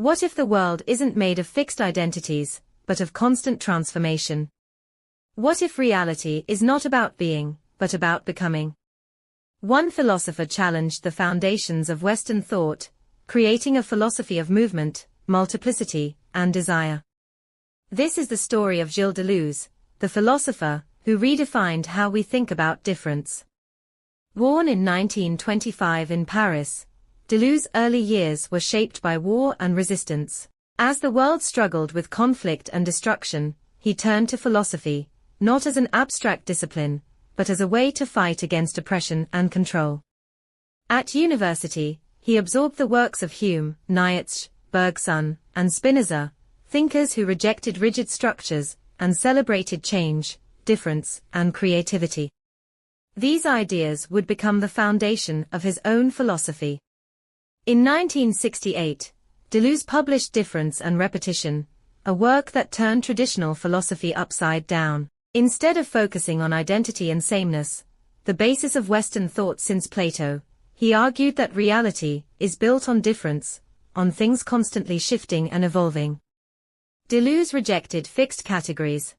What if the world isn't made of fixed identities, but of constant transformation? What if reality is not about being, but about becoming? One philosopher challenged the foundations of Western thought, creating a philosophy of movement, multiplicity, and desire. This is the story of Gilles Deleuze, the philosopher who redefined how we think about difference. Born in 1925 in Paris, Deleuze's early years were shaped by war and resistance. As the world struggled with conflict and destruction, he turned to philosophy, not as an abstract discipline, but as a way to fight against oppression and control. At university, he absorbed the works of Hume, Nietzsche, Bergson, and Spinoza, thinkers who rejected rigid structures and celebrated change, difference, and creativity. These ideas would become the foundation of his own philosophy. In 1968, Deleuze published Difference and Repetition, a work that turned traditional philosophy upside down. Instead of focusing on identity and sameness, the basis of Western thought since Plato, he argued that reality is built on difference, on things constantly shifting and evolving. Deleuze rejected fixed categories.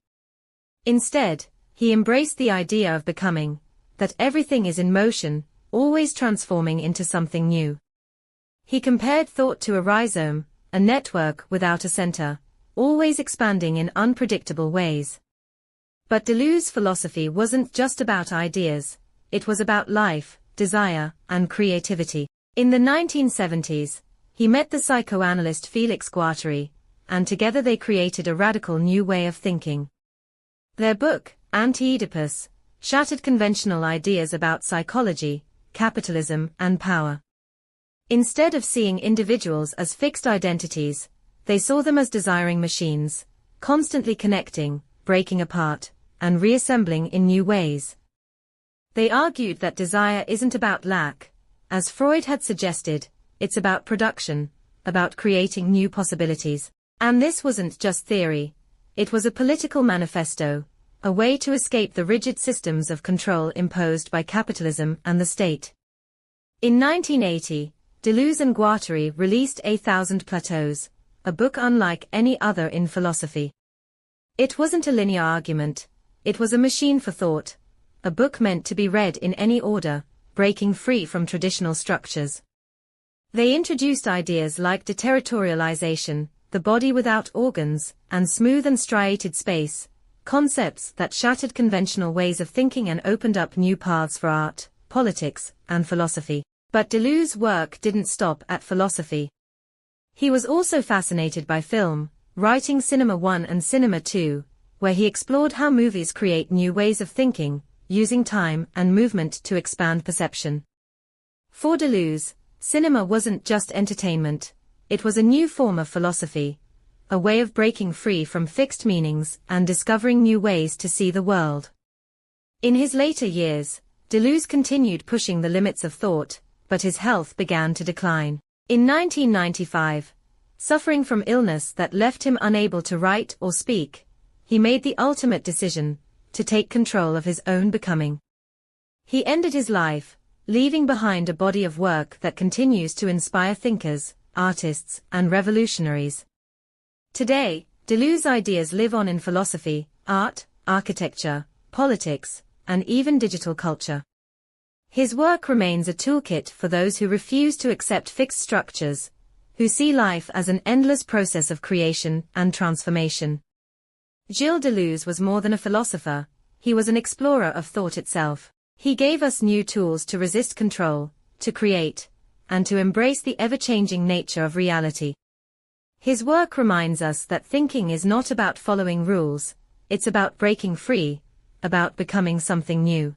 Instead, he embraced the idea of becoming, that everything is in motion, always transforming into something new. He compared thought to a rhizome, a network without a center, always expanding in unpredictable ways. But Deleuze's philosophy wasn't just about ideas, it was about life, desire, and creativity. In the 1970s, he met the psychoanalyst Félix Guattari, and together they created a radical new way of thinking. Their book, Anti-Oedipus, shattered conventional ideas about psychology, capitalism, and power. Instead of seeing individuals as fixed identities, they saw them as desiring machines, constantly connecting, breaking apart, and reassembling in new ways. They argued that desire isn't about lack, as Freud had suggested, it's about production, about creating new possibilities. And this wasn't just theory, it was a political manifesto, a way to escape the rigid systems of control imposed by capitalism and the state. In 1980, Deleuze and Guattari released A Thousand Plateaus, a book unlike any other in philosophy. It wasn't a linear argument, it was a machine for thought, a book meant to be read in any order, breaking free from traditional structures. They introduced ideas like deterritorialization, the body without organs, and smooth and striated space, concepts that shattered conventional ways of thinking and opened up new paths for art, politics, and philosophy. But Deleuze's work didn't stop at philosophy. He was also fascinated by film, writing Cinema 1 and Cinema 2, where he explored how movies create new ways of thinking, using time and movement to expand perception. For Deleuze, cinema wasn't just entertainment, it was a new form of philosophy, a way of breaking free from fixed meanings and discovering new ways to see the world. In his later years, Deleuze continued pushing the limits of thought, but his health began to decline. In 1995, suffering from illness that left him unable to write or speak, he made the ultimate decision, to take control of his own becoming. He ended his life, leaving behind a body of work that continues to inspire thinkers, artists, and revolutionaries. Today, Deleuze's ideas live on in philosophy, art, architecture, politics, and even digital culture. His work remains a toolkit for those who refuse to accept fixed structures, who see life as an endless process of creation and transformation. Gilles Deleuze was more than a philosopher, he was an explorer of thought itself. He gave us new tools to resist control, to create, and to embrace the ever-changing nature of reality. His work reminds us that thinking is not about following rules, it's about breaking free, about becoming something new.